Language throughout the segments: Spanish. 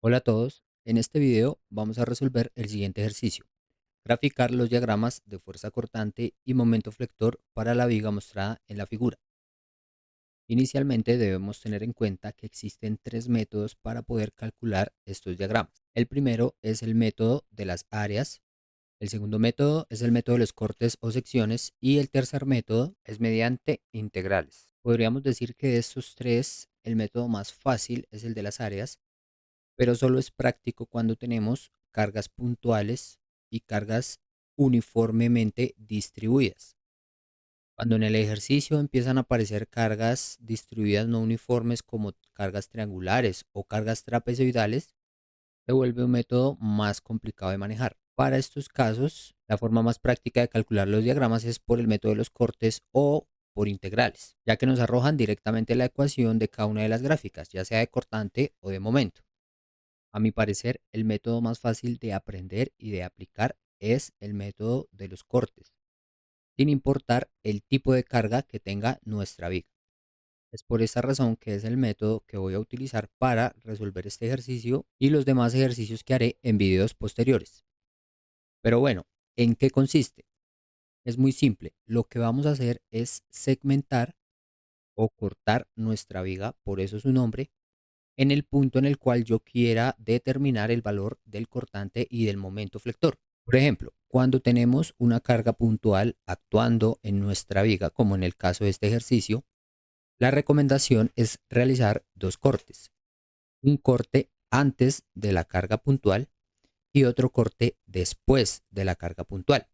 Hola a todos, en este video vamos a resolver el siguiente ejercicio. Graficar los diagramas de fuerza cortante y momento flector para la viga mostrada en la figura. Inicialmente debemos tener en cuenta que existen tres métodos para poder calcular estos diagramas. El primero es el método de las áreas, el segundo método es el método de los cortes o secciones y el tercer método es mediante integrales. Podríamos decir que de estos tres, el método más fácil es el de las áreas, pero solo es práctico cuando tenemos cargas puntuales y cargas uniformemente distribuidas. Cuando en el ejercicio empiezan a aparecer cargas distribuidas no uniformes como cargas triangulares o cargas trapezoidales, se vuelve un método más complicado de manejar. Para estos casos, la forma más práctica de calcular los diagramas es por el método de los cortes o por integrales, ya que nos arrojan directamente la ecuación de cada una de las gráficas, ya sea de cortante o de momento. A mi parecer, el método más fácil de aprender y de aplicar es el método de los cortes, sin importar el tipo de carga que tenga nuestra viga. Es por esta razón que es el método que voy a utilizar para resolver este ejercicio y los demás ejercicios que haré en videos posteriores. Pero bueno, ¿en qué consiste? Es muy simple. Lo que vamos a hacer es segmentar o cortar nuestra viga, por eso su nombre, en el punto en el cual yo quiera determinar el valor del cortante y del momento flector. Por ejemplo, cuando tenemos una carga puntual actuando en nuestra viga, como en el caso de este ejercicio, la recomendación es realizar dos cortes. Un corte antes de la carga puntual y otro corte después de la carga puntual.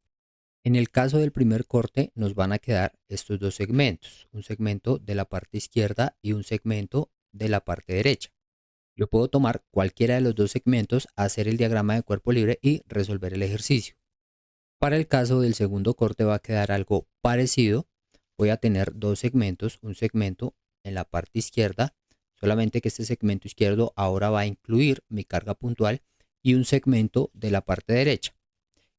En el caso del primer corte nos van a quedar estos dos segmentos, un segmento de la parte izquierda y un segmento de la parte derecha. Yo puedo tomar cualquiera de los dos segmentos, hacer el diagrama de cuerpo libre y resolver el ejercicio. Para el caso del segundo corte va a quedar algo parecido. Voy a tener dos segmentos, un segmento en la parte izquierda, solamente que este segmento izquierdo ahora va a incluir mi carga puntual y un segmento de la parte derecha.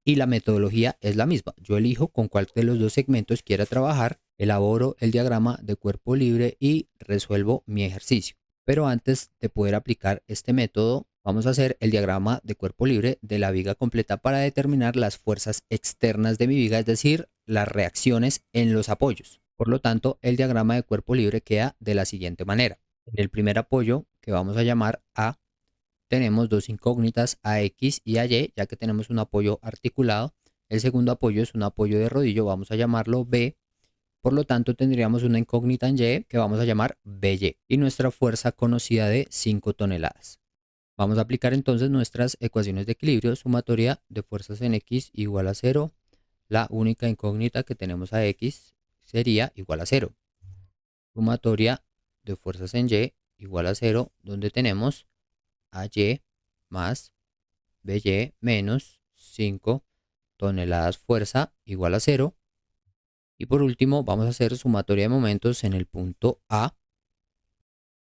Y la metodología es la misma. Yo elijo con cuál de los dos segmentos quiera trabajar, elaboro el diagrama de cuerpo libre y resuelvo mi ejercicio. Pero antes de poder aplicar este método, vamos a hacer el diagrama de cuerpo libre de la viga completa para determinar las fuerzas externas de mi viga, es decir, las reacciones en los apoyos. Por lo tanto, el diagrama de cuerpo libre queda de la siguiente manera. En el primer apoyo, que vamos a llamar A, tenemos dos incógnitas a X y a Y, ya que tenemos un apoyo articulado. El segundo apoyo es un apoyo de rodillo, vamos a llamarlo B. Por lo tanto, tendríamos una incógnita en Y que vamos a llamar BY y nuestra fuerza conocida de 5 toneladas. Vamos a aplicar entonces nuestras ecuaciones de equilibrio, sumatoria de fuerzas en X igual a 0. La única incógnita que tenemos a X sería igual a 0. Sumatoria de fuerzas en Y igual a 0, donde tenemos a Y más BY menos 5 toneladas fuerza igual a 0. Y por último, vamos a hacer sumatoria de momentos en el punto A,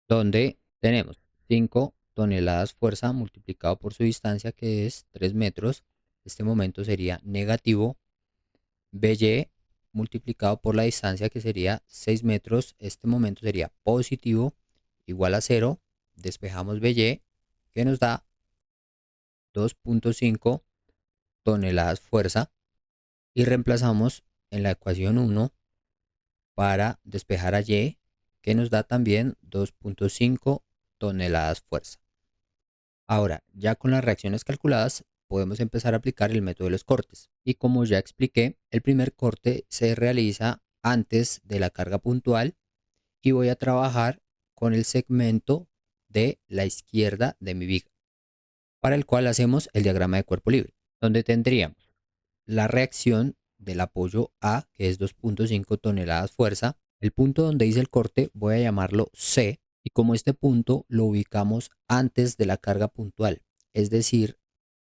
donde tenemos 5 toneladas fuerza multiplicado por su distancia, que es 3 metros. Este momento sería negativo. BY multiplicado por la distancia, que sería 6 metros. Este momento sería positivo, igual a 0. Despejamos BY, que nos da 2.5 toneladas fuerza. Y reemplazamos en la ecuación 1 para despejar a Y, que nos da también 2.5 toneladas fuerza. Ahora, ya con las reacciones calculadas, podemos empezar a aplicar el método de los cortes. Y como ya expliqué, el primer corte se realiza antes de la carga puntual y voy a trabajar con el segmento de la izquierda de mi viga, para el cual hacemos el diagrama de cuerpo libre, donde tendríamos la reacción del apoyo A, que es 2.5 toneladas fuerza. El punto donde hice el corte voy a llamarlo C, y como este punto lo ubicamos antes de la carga puntual, es decir,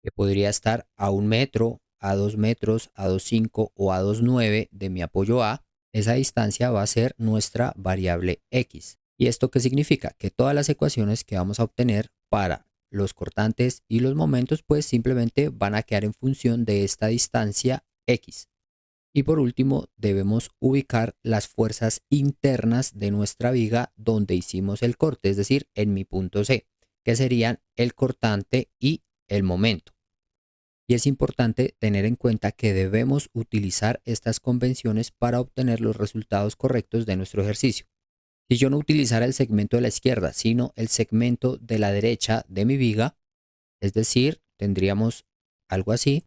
que podría estar a 1 metro, a 2 metros, a 2.5 o a 2.9 de mi apoyo A, esa distancia va a ser nuestra variable X. ¿Y esto qué significa? Que todas las ecuaciones que vamos a obtener para los cortantes y los momentos pues simplemente van a quedar en función de esta distancia X. Y por último, debemos ubicar las fuerzas internas de nuestra viga donde hicimos el corte, es decir, en mi punto C. que serían el cortante y el momento. Y es importante tener en cuenta que debemos utilizar estas convenciones para obtener los resultados correctos de nuestro ejercicio. Si yo no utilizara el segmento de la izquierda, sino el segmento de la derecha de mi viga, es decir, tendríamos algo así,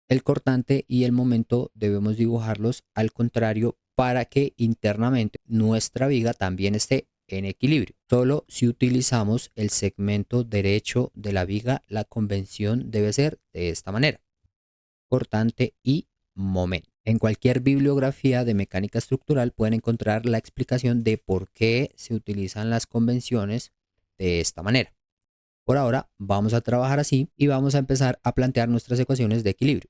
el cortante y el momento debemos dibujarlos al contrario para que internamente nuestra viga también esté en equilibrio. Solo si utilizamos el segmento derecho de la viga, la convención debe ser de esta manera: cortante y momento. En cualquier bibliografía de mecánica estructural pueden encontrar la explicación de por qué se utilizan las convenciones de esta manera. Por ahora vamos a trabajar así y vamos a empezar a plantear nuestras ecuaciones de equilibrio.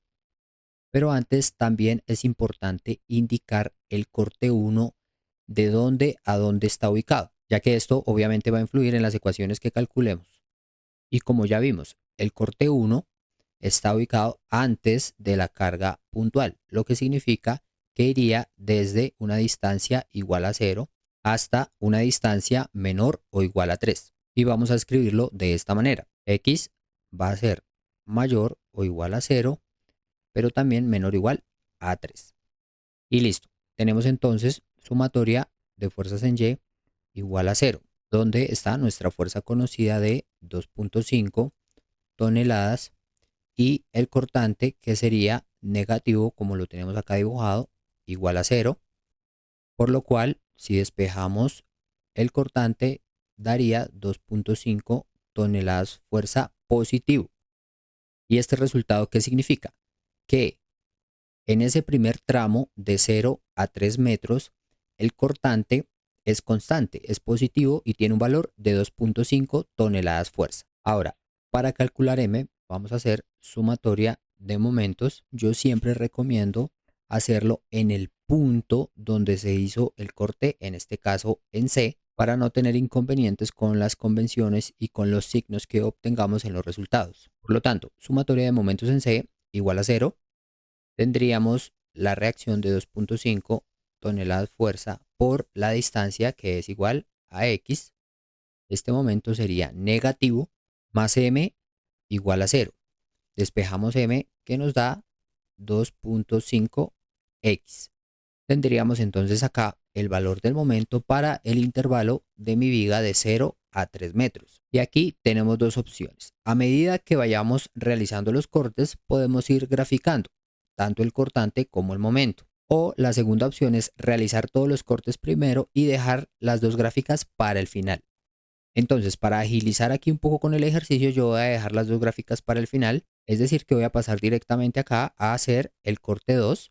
Pero antes también es importante indicar el corte 1 de dónde a dónde está ubicado, ya que esto obviamente va a influir en las ecuaciones que calculemos. Y como ya vimos, el corte 1 está ubicado antes de la carga puntual, lo que significa que iría desde una distancia igual a 0 hasta una distancia menor o igual a 3. Y vamos a escribirlo de esta manera: x va a ser mayor o igual a 0, pero también menor o igual a 3. Y listo. Tenemos entonces sumatoria de fuerzas en Y igual a 0, donde está nuestra fuerza conocida de 2.5 toneladas y el cortante, que sería negativo, como lo tenemos acá dibujado, igual a 0, por lo cual si despejamos el cortante daría 2.5 toneladas fuerza positivo. ¿Y este resultado qué significa? Que en ese primer tramo de 0 a 3 metros, el cortante es constante, es positivo y tiene un valor de 2.5 toneladas fuerza. Ahora, para calcular M, vamos a hacer sumatoria de momentos. Yo siempre recomiendo hacerlo en el punto donde se hizo el corte, en este caso en C, para no tener inconvenientes con las convenciones y con los signos que obtengamos en los resultados. Por lo tanto, sumatoria de momentos en C igual a 0. Tendríamos la reacción de 2.5 toneladas fuerza por la distancia, que es igual a X. Este momento sería negativo, más M igual a 0. Despejamos M, que nos da 2.5X. Tendríamos entonces acá el valor del momento para el intervalo de mi viga de 0 a 3 metros. Y aquí tenemos dos opciones. A medida que vayamos realizando los cortes, podemos ir graficando tanto el cortante como el momento. O la segunda opción es realizar todos los cortes primero y dejar las dos gráficas para el final. Entonces, para agilizar aquí un poco con el ejercicio, yo voy a dejar las dos gráficas para el final. Es decir, que voy a pasar directamente acá a hacer el corte 2.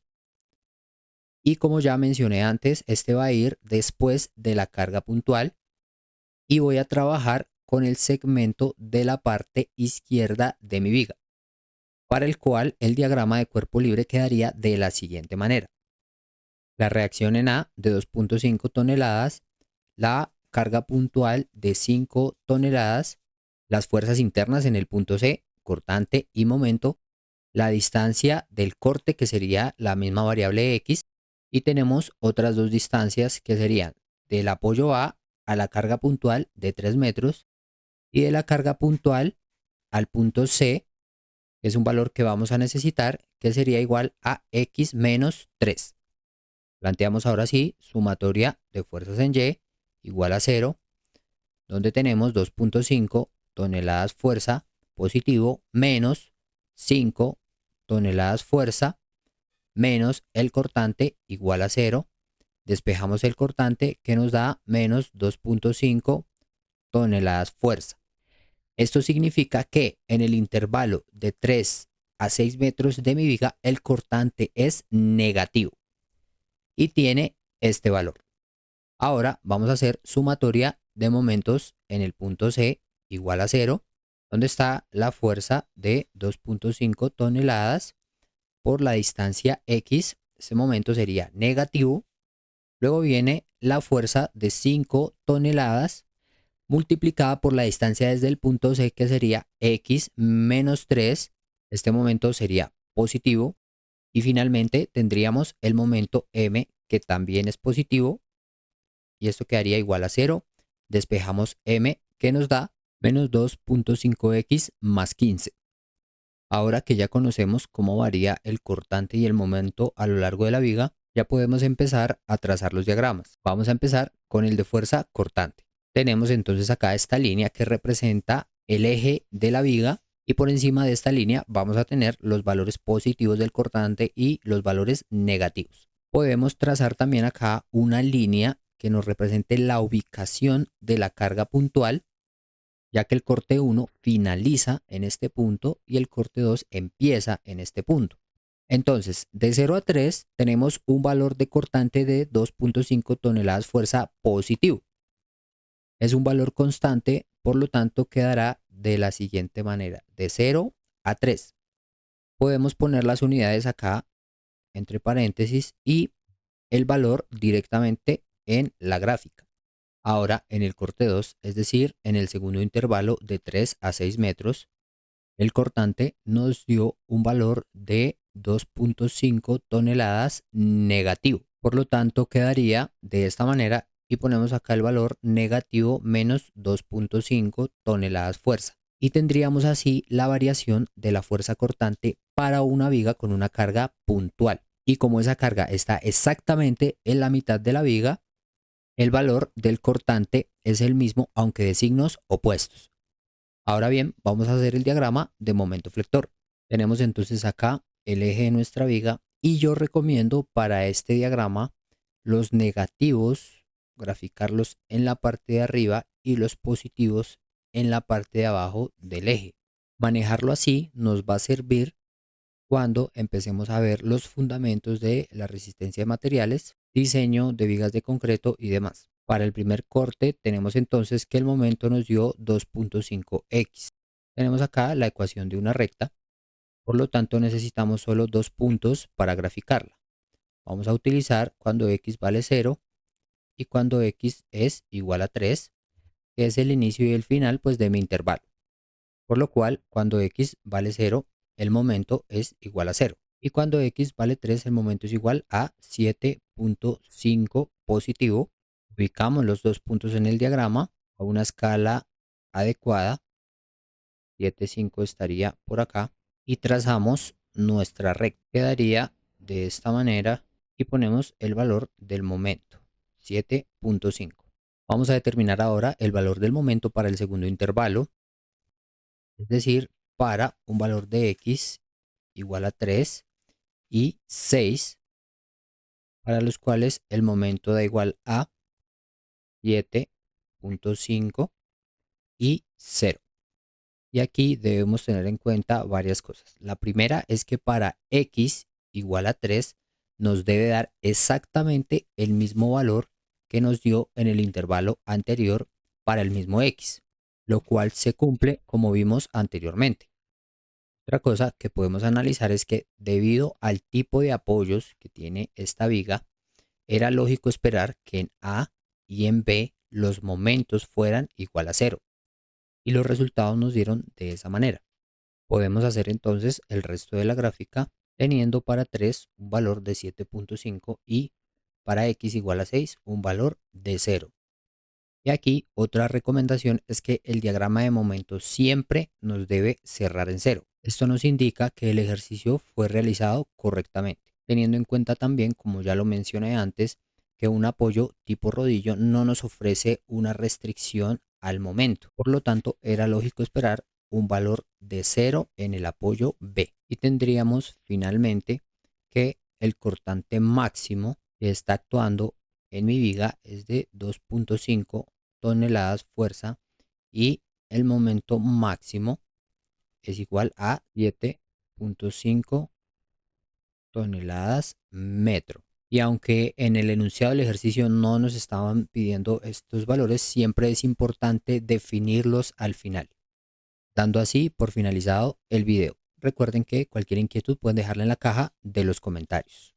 Y como ya mencioné antes, este va a ir después de la carga puntual. Y voy a trabajar con el segmento de la parte izquierda de mi viga, para el cual el diagrama de cuerpo libre quedaría de la siguiente manera. La reacción en A de 2.5 toneladas, la carga puntual de 5 toneladas, las fuerzas internas en el punto C, cortante y momento, la distancia del corte, que sería la misma variable X, y tenemos otras dos distancias que serían del apoyo A a la carga puntual de 3 metros y de la carga puntual al punto C, que es un valor que vamos a necesitar, que sería igual a X menos 3. Planteamos ahora sí sumatoria de fuerzas en Y igual a 0, donde tenemos 2.5 toneladas fuerza positivo menos 5 toneladas fuerza menos el cortante igual a 0. Despejamos el cortante, que nos da menos 2.5 toneladas fuerza. Esto significa que en el intervalo de 3 a 6 metros de mi viga el cortante es negativo y tiene este valor. Ahora vamos a hacer sumatoria de momentos en el punto C igual a 0, donde está la fuerza de 2.5 toneladas por la distancia X. Este momento sería negativo. Luego viene la fuerza de 5 toneladas multiplicada por la distancia desde el punto C, que sería X menos 3. Este momento sería positivo. Y finalmente tendríamos el momento M, que también es positivo. Y esto quedaría igual a 0. Despejamos M, que nos da menos 2.5x más 15. Ahora que ya conocemos cómo varía el cortante y el momento a lo largo de la viga, ya podemos empezar a trazar los diagramas. Vamos a empezar con el de fuerza cortante. Tenemos entonces acá esta línea que representa el eje de la viga y por encima de esta línea vamos a tener los valores positivos del cortante y los valores negativos. Podemos trazar también acá una línea que nos represente la ubicación de la carga puntual, ya que el corte 1 finaliza en este punto y el corte 2 empieza en este punto. Entonces, de 0 a 3 tenemos un valor de cortante de 2.5 toneladas fuerza positivo. Es un valor constante, por lo tanto quedará de la siguiente manera, de 0 a 3. Podemos poner las unidades acá entre paréntesis y el valor directamente en la gráfica. Ahora en el corte 2, es decir, en el segundo intervalo de 3 a 6 metros, el cortante nos dio un valor de 2.5 toneladas negativo. Por lo tanto, quedaría de esta manera y ponemos acá el valor negativo menos 2.5 toneladas fuerza. Y tendríamos así la variación de la fuerza cortante para una viga con una carga puntual. Y como esa carga está exactamente en la mitad de la viga, el valor del cortante es el mismo aunque de signos opuestos. Ahora bien, vamos a hacer el diagrama de momento flector. Tenemos entonces acá el eje de nuestra viga y yo recomiendo para este diagrama los negativos graficarlos en la parte de arriba y los positivos en la parte de abajo del eje. Manejarlo así nos va a servir cuando empecemos a ver los fundamentos de la resistencia de materiales, diseño de vigas de concreto y demás. Para el primer corte tenemos entonces que el momento nos dio 2.5x. Tenemos acá la ecuación de una recta, por lo tanto necesitamos solo dos puntos para graficarla. Vamos a utilizar cuando x vale 0 y cuando x es igual a 3, que es el inicio y el final pues de mi intervalo. Por lo cual, cuando x vale 0, el momento es igual a 0. Y cuando x vale 3, el momento es igual a 7.5 positivo. Ubicamos los dos puntos en el diagrama a una escala adecuada. 7,5 estaría por acá. Y trazamos nuestra recta. Quedaría de esta manera y ponemos el valor del momento, 7.5. Vamos a determinar ahora el valor del momento para el segundo intervalo. Es decir, para un valor de x igual a 3 y 6, para los cuales el momento da igual a 7.5 y 0. Y aquí debemos tener en cuenta varias cosas. La primera es que para x igual a 3 nos debe dar exactamente el mismo valor que nos dio en el intervalo anterior para el mismo x, lo cual se cumple como vimos anteriormente. Otra cosa que podemos analizar es que debido al tipo de apoyos que tiene esta viga, era lógico esperar que en A y en B los momentos fueran igual a 0. Y los resultados nos dieron de esa manera. Podemos hacer entonces el resto de la gráfica teniendo para 3 un valor de 7.5 y para x igual a 6 un valor de 0. Y aquí otra recomendación es que el diagrama de momento siempre nos debe cerrar en 0. Esto nos indica que el ejercicio fue realizado correctamente, teniendo en cuenta también, como ya lo mencioné antes, que un apoyo tipo rodillo no nos ofrece una restricción al momento. Por lo tanto, era lógico esperar un valor de 0 en el apoyo B. Y tendríamos finalmente que el cortante máximo que está actuando en mi viga es de 2.5 toneladas fuerza y el momento máximo es igual a 7.5 toneladas metro. Y aunque en el enunciado del ejercicio no nos estaban pidiendo estos valores, siempre es importante definirlos al final, dando así por finalizado el video. Recuerden que cualquier inquietud pueden dejarla en la caja de los comentarios.